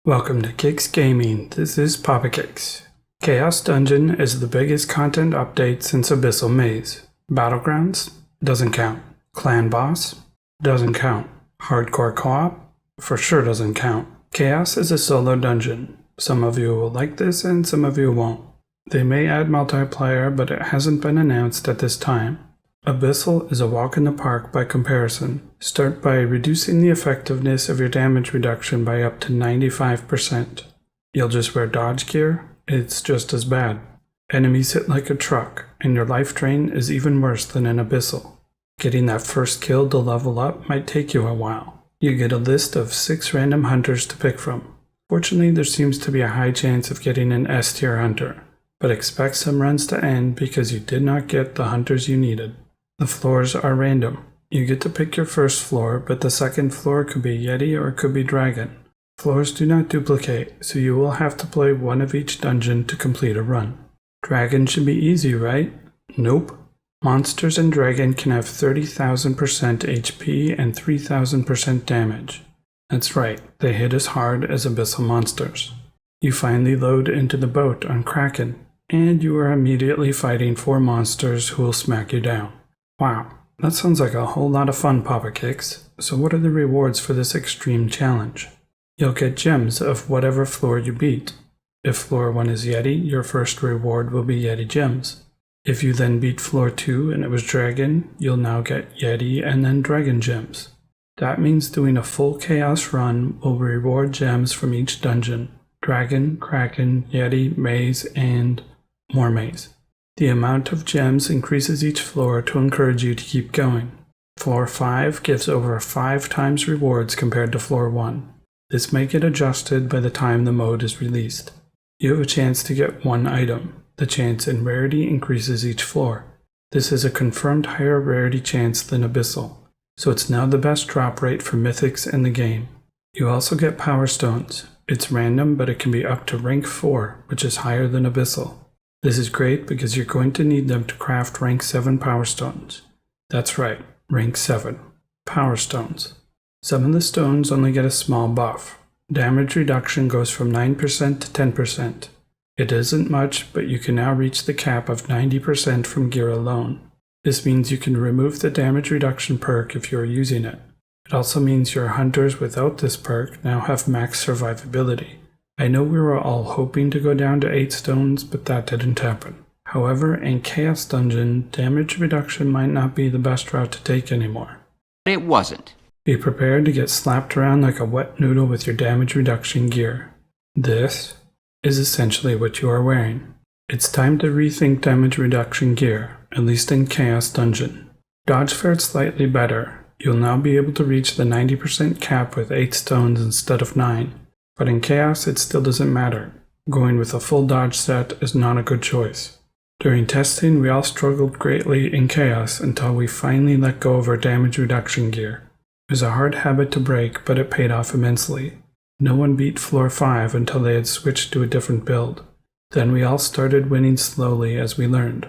Welcome to Kicks Gaming. This is Papa Kicks. Chaos Dungeon is the biggest content update since Abyssal Maze. Battlegrounds? Doesn't count. Clan Boss? Doesn't count. Hardcore Co-op? For sure doesn't count. Chaos is a solo dungeon. Some of you will like this and some of you won't. They may add multiplayer, but it hasn't been announced at this time. Abyssal is a walk in the park by comparison. Start by reducing the effectiveness of your damage reduction by up to 95%. You'll just wear dodge gear? It's just as bad. Enemies hit like a truck, and your life drain is even worse than in Abyssal. Getting that first kill to level up might take you a while. You get a list of 6 random hunters to pick from. Fortunately, there seems to be a high chance of getting an S tier hunter, but expect some runs to end because you did not get the hunters you needed. The floors are random. You get to pick your first floor, but the second floor could be Yeti or it could be Dragon. Floors do not duplicate, so you will have to play one of each dungeon to complete a run. Dragon should be easy, right? Nope. Monsters in Dragon can have 30,000% HP and 3,000% damage. That's right, they hit as hard as Abyssal monsters. You finally load into the boat on Kraken, and you are immediately fighting 4 monsters who will smack you down. Wow, that sounds like a whole lot of fun, Papa Kicks. So what are the rewards for this extreme challenge? You'll get gems of whatever floor you beat. If floor 1 is Yeti, your first reward will be Yeti gems. If you then beat floor 2 and it was Dragon, you'll now get Yeti and then Dragon gems. That means doing a full Chaos run will reward gems from each dungeon. Dragon, Kraken, Yeti, Maze, and more Maze. The amount of gems increases each floor to encourage you to keep going. Floor 5 gives over 5 times rewards compared to floor 1. This may get adjusted by the time the mode is released. You have a chance to get 1 item. The chance in rarity increases each floor. This is a confirmed higher rarity chance than Abyssal, so it's now the best drop rate for mythics in the game. You also get Powerstones. It's random, but it can be up to rank 4, which is higher than Abyssal. This is great because you're going to need them to craft rank 7 Power Stones. That's right, rank 7. Power Stones. Some of the stones only get a small buff. Damage reduction goes from 9% to 10%. It isn't much, but you can now reach the cap of 90% from gear alone. This means you can remove the damage reduction perk if you are using it. It also means your hunters without this perk now have max survivability. I know we were all hoping to go down to 8 stones, but that didn't happen. However, in Chaos Dungeon, damage reduction might not be the best route to take anymore. It wasn't. Be prepared to get slapped around like a wet noodle with your damage reduction gear. This is essentially what you are wearing. It's time to rethink damage reduction gear, at least in Chaos Dungeon. Dodge fared slightly better. You'll now be able to reach the 90% cap with 8 stones instead of 9. But in Chaos, it still doesn't matter. Going with a full dodge set is not a good choice. During testing, we all struggled greatly in Chaos until we finally let go of our damage reduction gear. It was a hard habit to break, but it paid off immensely. No one beat floor 5 until they had switched to a different build. Then we all started winning slowly as we learned.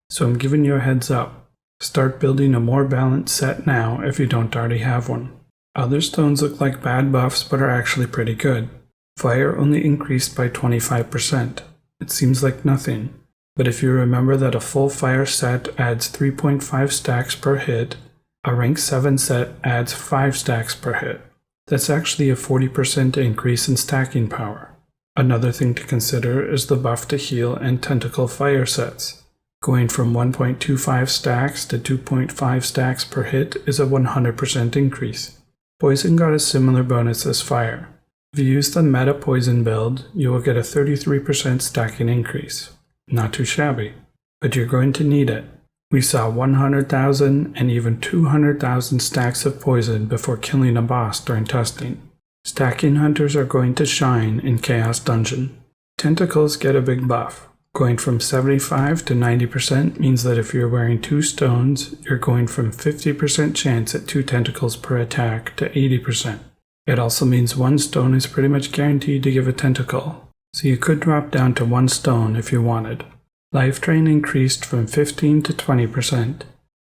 So I'm giving you a heads up. Start building a more balanced set now if you don't already have one. Other stones look like bad buffs but are actually pretty good. Fire only increased by 25%. It seems like nothing, but if you remember that a full fire set adds 3.5 stacks per hit, a rank 7 set adds 5 stacks per hit. That's actually a 40% increase in stacking power. Another thing to consider is the buff to heal and tentacle fire sets. Going from 1.25 stacks to 2.5 stacks per hit is a 100% increase. Poison got a similar bonus as fire. If you use the meta poison build, you will get a 33% stacking increase. Not too shabby, but you're going to need it. We saw 100,000 and even 200,000 stacks of poison before killing a boss during testing. Stacking hunters are going to shine in Chaos Dungeon. Tentacles get a big buff. Going from 75 to 90% means that if you're wearing 2 stones, you're going from 50% chance at 2 tentacles per attack to 80%. It also means 1 stone is pretty much guaranteed to give a tentacle, so you could drop down to 1 stone if you wanted. Life drain increased from 15 to 20%.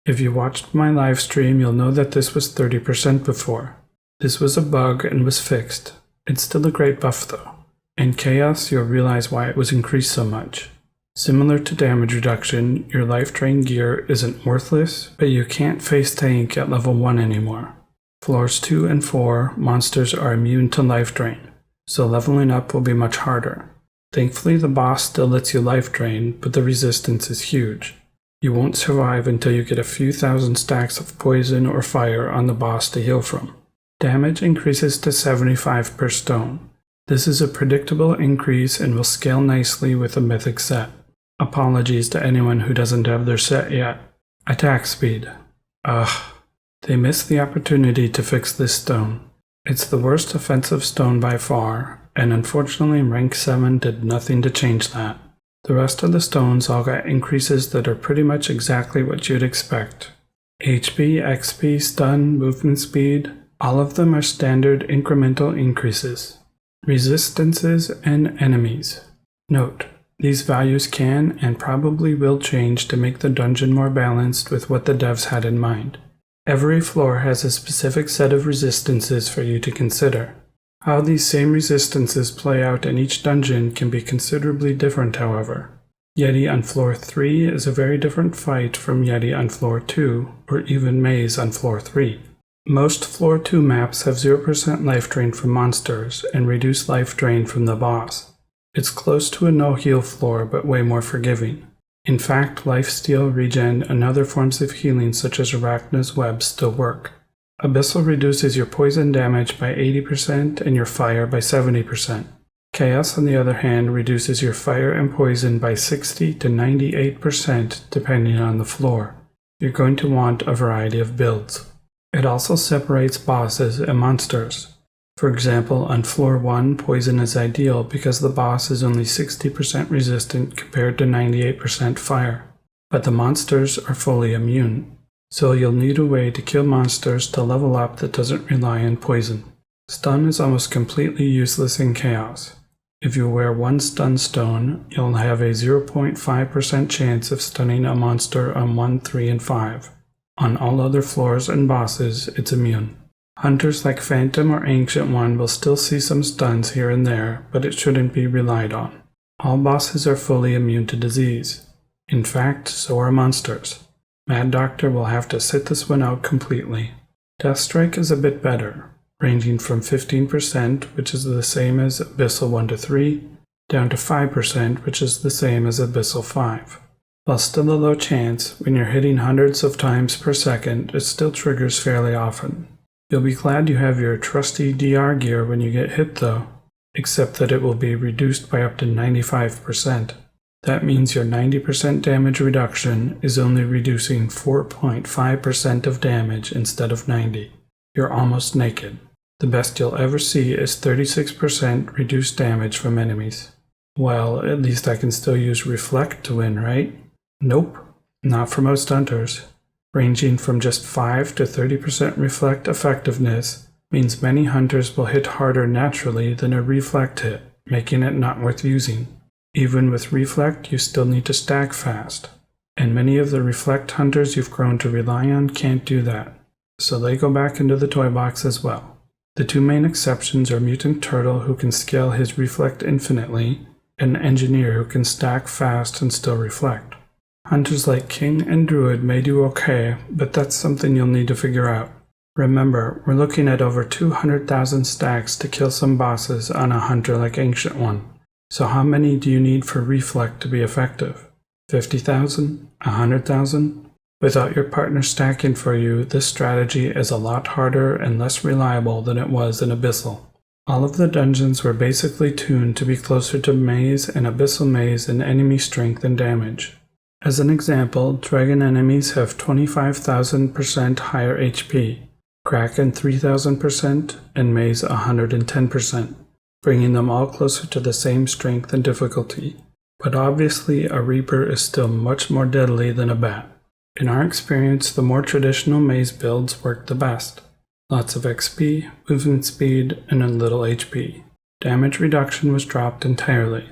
If you watched my live stream, you'll know that this was 30% before. This was a bug and was fixed. It's still a great buff though. In Chaos, you'll realize why it was increased so much. Similar to damage reduction, your life drain gear isn't worthless, but you can't face tank at level 1 anymore. Floors 2 and 4, monsters are immune to life drain, so leveling up will be much harder. Thankfully, the boss still lets you life drain, but the resistance is huge. You won't survive until you get a few thousand stacks of poison or fire on the boss to heal from. Damage increases to 75 per stone. This is a predictable increase and will scale nicely with a mythic set. Apologies to anyone who doesn't have their set yet. Attack speed. They missed the opportunity to fix this stone. It's the worst offensive stone by far, and unfortunately rank 7 did nothing to change that. The rest of the stones all got increases that are pretty much exactly what you'd expect. HP, XP, stun, movement speed, all of them are standard incremental increases. Resistances and enemies. Note, these values can and probably will change to make the dungeon more balanced with what the devs had in mind. Every floor has a specific set of resistances for you to consider. How these same resistances play out in each dungeon can be considerably different, however. Yeti on floor 3 is a very different fight from Yeti on floor 2, or even Maze on floor 3. Most floor 2 maps have 0% life drain from monsters and reduced life drain from the boss. It's close to a no-heal floor, but way more forgiving. In fact, lifesteal, regen, and other forms of healing such as Arachna's web still work. Abyssal reduces your poison damage by 80% and your fire by 70%. Chaos, on the other hand, reduces your fire and poison by 60 to 98% depending on the floor. You're going to want a variety of builds. It also separates bosses and monsters. For example, on floor 1, poison is ideal because the boss is only 60% resistant compared to 98% fire. But the monsters are fully immune, so you'll need a way to kill monsters to level up that doesn't rely on poison. Stun is almost completely useless in Chaos. If you wear one stun stone, you'll have a 0.5% chance of stunning a monster on 1, 3, and 5. On all other floors and bosses, it's immune. Hunters like Phantom or Ancient One will still see some stuns here and there, but it shouldn't be relied on. All bosses are fully immune to disease. In fact, so are monsters. Mad Doctor will have to sit this one out completely. Deathstrike is a bit better, ranging from 15%, which is the same as Abyssal 1 to 3, down to 5%, which is the same as Abyssal 5. While still a low chance, when you're hitting hundreds of times per second, it still triggers fairly often. You'll be glad you have your trusty DR gear when you get hit though, except that it will be reduced by up to 95%. That means your 90% damage reduction is only reducing 4.5% of damage instead of 90. You're almost naked. The best you'll ever see is 36% reduced damage from enemies. Well, at least I can still use Reflect to win, right? Nope, not for most hunters. Ranging from just 5 to 30% Reflect effectiveness means many hunters will hit harder naturally than a Reflect hit, making it not worth using. Even with Reflect, you still need to stack fast, and many of the Reflect hunters you've grown to rely on can't do that, so they go back into the toy box as well. The two main exceptions are Mutant Turtle, who can scale his Reflect infinitely, and Engineer, who can stack fast and still Reflect. Hunters like King and Druid may do okay, but that's something you'll need to figure out. Remember, we're looking at over 200,000 stacks to kill some bosses on a hunter like Ancient One. So how many do you need for Reflect to be effective? 50,000? 100,000? Without your partner stacking for you, this strategy is a lot harder and less reliable than it was in Abyssal. All of the dungeons were basically tuned to be closer to Maze and Abyssal Maze in enemy strength and damage. As an example, Dragon enemies have 25,000% higher HP, Kraken 3,000%, and Maze 110%, bringing them all closer to the same strength and difficulty. But obviously, a Reaper is still much more deadly than a Bat. In our experience, the more traditional Maze builds work the best. Lots of XP, movement speed, and a little HP. Damage reduction was dropped entirely.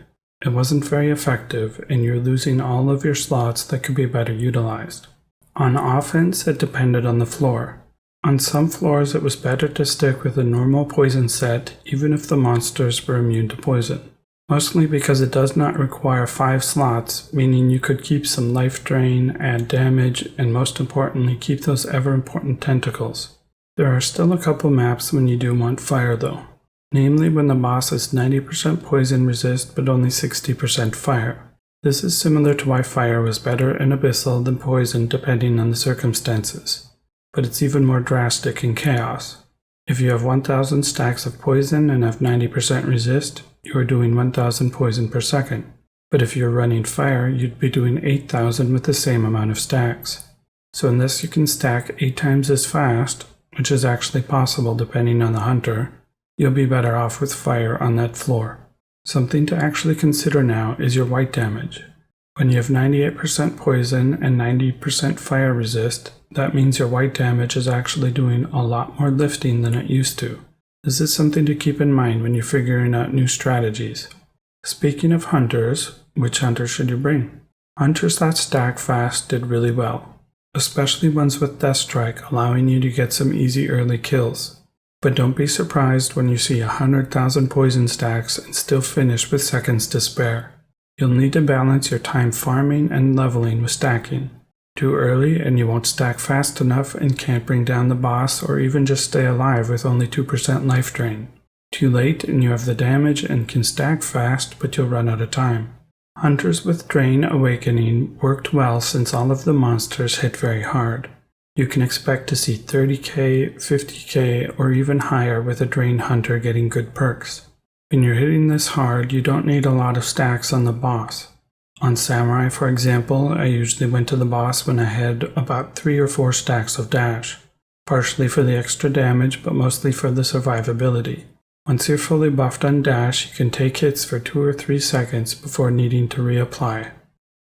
It wasn't very effective, and you're losing all of your slots that could be better utilized. On offense, it depended on the floor. On some floors it was better to stick with a normal poison set even if the monsters were immune to poison. Mostly because it does not require 5 slots, meaning you could keep some life drain, add damage, and most importantly keep those ever important tentacles. There are still a couple maps when you do want fire though. Namely when the boss is 90% poison resist but only 60% fire. This is similar to why fire was better in Abyssal than poison depending on the circumstances. But it's even more drastic in Chaos. If you have 1000 stacks of poison and have 90% resist, you are doing 1000 poison per second. But if you're running fire, you'd be doing 8000 with the same amount of stacks. So unless you can stack 8 times as fast, which is actually possible depending on the hunter, you'll be better off with fire on that floor. Something to actually consider now is your white damage. When you have 98% poison and 90% fire resist, that means your white damage is actually doing a lot more lifting than it used to. This is something to keep in mind when you're figuring out new strategies. Speaking of hunters, which hunter should you bring? Hunters that stack fast did really well, especially ones with Death Strike allowing you to get some easy early kills. But don't be surprised when you see 100,000 poison stacks and still finish with seconds to spare. You'll need to balance your time farming and leveling with stacking. Too early and you won't stack fast enough and can't bring down the boss or even just stay alive with only 2% life drain. Too late and you have the damage and can stack fast but you'll run out of time. Hunters with Drain Awakening worked well since all of the monsters hit very hard. You can expect to see 30k, 50k, or even higher with a Drain Hunter getting good perks. When you're hitting this hard, you don't need a lot of stacks on the boss. On Samurai, for example, I usually went to the boss when I had about 3 or 4 stacks of dash, partially for the extra damage but mostly for the survivability. Once you're fully buffed on dash, you can take hits for 2 or 3 seconds before needing to reapply.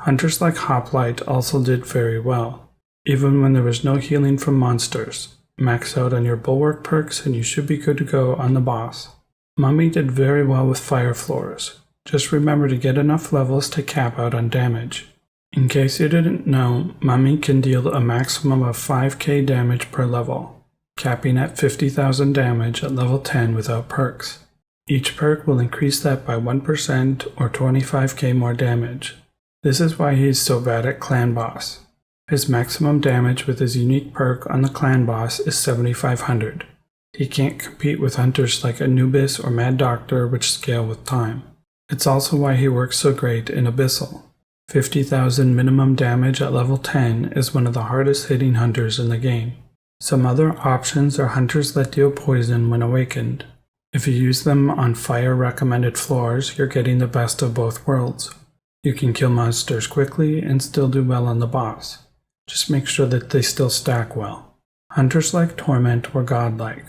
Hunters like Hoplite also did very well, even when there was no healing from monsters. Max out on your bulwark perks and you should be good to go on the boss. Mummy did very well with fire floors. Just remember to get enough levels to cap out on damage. In case you didn't know, Mummy can deal a maximum of 5k damage per level, capping at 50,000 damage at level 10 without perks. Each perk will increase that by 1% or 25k more damage. This is why he is so bad at Clan Boss. His maximum damage with his unique perk on the Clan Boss is 7500. He can't compete with hunters like Anubis or Mad Doctor, which scale with time. It's also why he works so great in Abyssal. 50,000 minimum damage at level 10 is one of the hardest hitting hunters in the game. Some other options are hunters that deal poison when awakened. If you use them on fire recommended floors, you're getting the best of both worlds. You can kill monsters quickly and still do well on the boss. Just make sure that they still stack well. Hunters like Torment were godlike.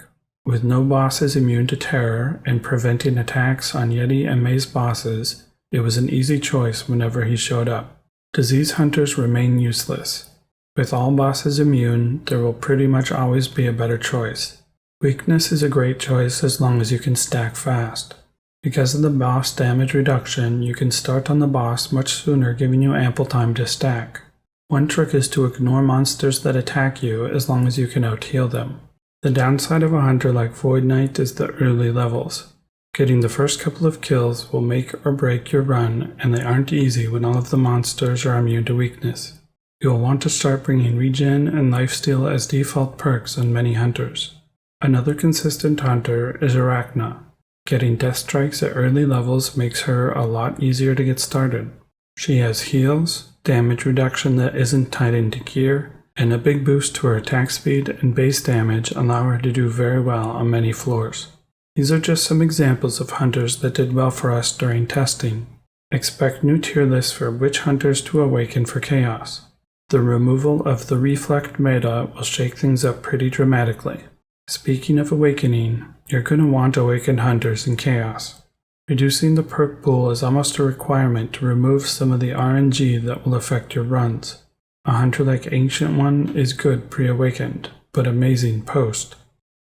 With no bosses immune to terror and preventing attacks on Yeti and Maze bosses, it was an easy choice whenever he showed up. Disease hunters remain useless. With all bosses immune, there will pretty much always be a better choice. Weakness is a great choice as long as you can stack fast. Because of the boss damage reduction, you can start on the boss much sooner, giving you ample time to stack. One trick is to ignore monsters that attack you as long as you can out-heal them. The downside of a hunter like Void Knight is the early levels. Getting the first couple of kills will make or break your run, and they aren't easy when all of the monsters are immune to weakness. You will want to start bringing regen and lifesteal as default perks on many hunters. Another consistent hunter is Arachna. Getting death strikes at early levels makes her a lot easier to get started. She has heals, damage reduction that isn't tied into gear, and a big boost to her attack speed and base damage allow her to do very well on many floors. These are just some examples of hunters that did well for us during testing. Expect new tier lists for which hunters to awaken for Chaos. The removal of the Reflect meta will shake things up pretty dramatically. Speaking of awakening, you're going to want awakened hunters in Chaos. Reducing the perk pool is almost a requirement to remove some of the RNG that will affect your runs. A hunter like Ancient One is good pre-awakened, but amazing post.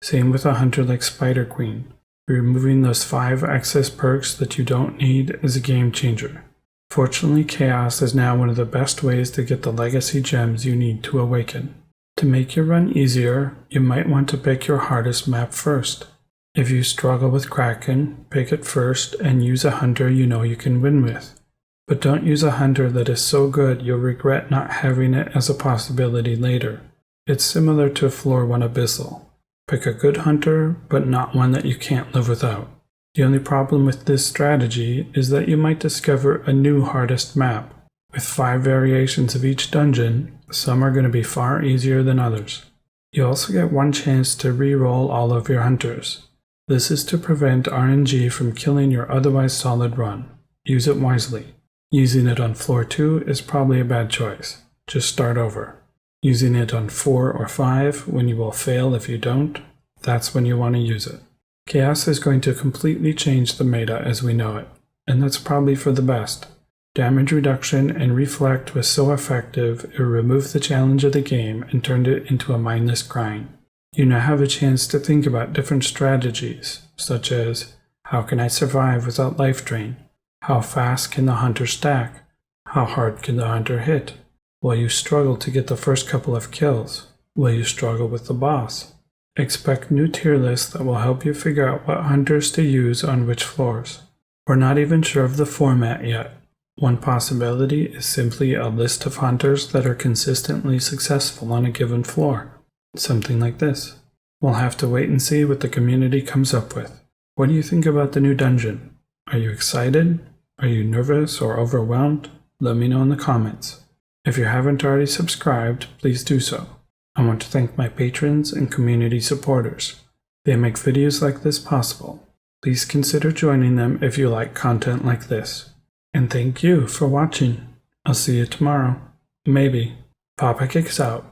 Same with a hunter like Spider Queen. Removing those 5 excess perks that you don't need is a game changer. Fortunately, Chaos is now one of the best ways to get the legacy gems you need to awaken. To make your run easier, you might want to pick your hardest map first. If you struggle with Kraken, pick it first and use a hunter you know you can win with. But don't use a hunter that is so good you'll regret not having it as a possibility later. It's similar to Floor 1 Abyssal. Pick a good hunter, but not one that you can't live without. The only problem with this strategy is that you might discover a new hardest map. With 5 variations of each dungeon, some are going to be far easier than others. You also get one chance to re-roll all of your hunters. This is to prevent RNG from killing your otherwise solid run. Use it wisely. Using it on Floor 2 is probably a bad choice. Just start over. Using it on 4 or 5, when you will fail if you don't, that's when you want to use it. Chaos is going to completely change the meta as we know it, and that's probably for the best. Damage reduction and Reflect was so effective it removed the challenge of the game and turned it into a mindless grind. You now have a chance to think about different strategies, such as, how can I survive without life drain? How fast can the hunter stack? How hard can the hunter hit? Will you struggle to get the first couple of kills? Will you struggle with the boss? Expect new tier lists that will help you figure out what hunters to use on which floors. We're not even sure of the format yet. One possibility is simply a list of hunters that are consistently successful on a given floor. Something like this. We'll have to wait and see what the community comes up with. What do you think about the new dungeon? Are you excited? Are you nervous or overwhelmed? Let me know in the comments. If you haven't already subscribed, please do so. I want to thank my patrons and community supporters. They make videos like this possible. Please consider joining them if you like content like this. And thank you for watching. I'll see you tomorrow. Maybe. Papa Kicks out.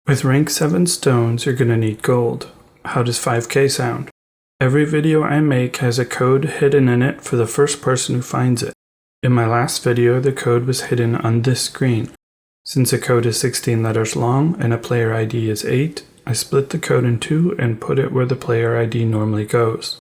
With rank 7 stones, you're gonna need gold. How does 5k sound? Every video I make has a code hidden in it for the first person who finds it. In my last video, the code was hidden on this screen. Since the code is 16 letters long and a player ID is 8, I split the code in 2 and put it where the player ID normally goes.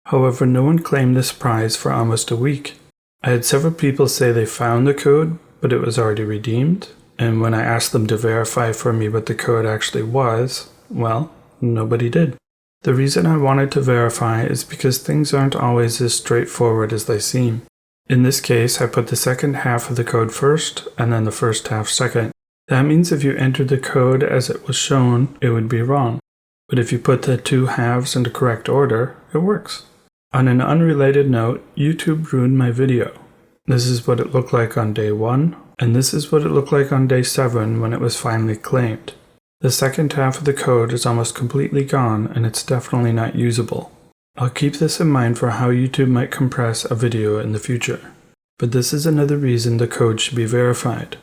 However, no one claimed this prize for almost a week. I had several people say they found the code, but it was already redeemed, and when I asked them to verify for me what the code actually was, well, nobody did. The reason I wanted to verify is because things aren't always as straightforward as they seem. In this case, I put the second half of the code first, and then the first half second. That means if you entered the code as it was shown, it would be wrong. But if you put the 2 halves in the correct order, it works. On an unrelated note, YouTube ruined my video. This is what it looked like on day 1, and this is what it looked like on day 7 when it was finally claimed. The second half of the code is almost completely gone, and it's definitely not usable. I'll keep this in mind for how YouTube might compress a video in the future. But this is another reason the code should be verified.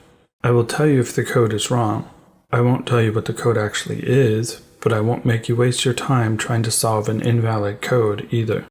I will tell you if the code is wrong. I won't tell you what the code actually is, but I won't make you waste your time trying to solve an invalid code either.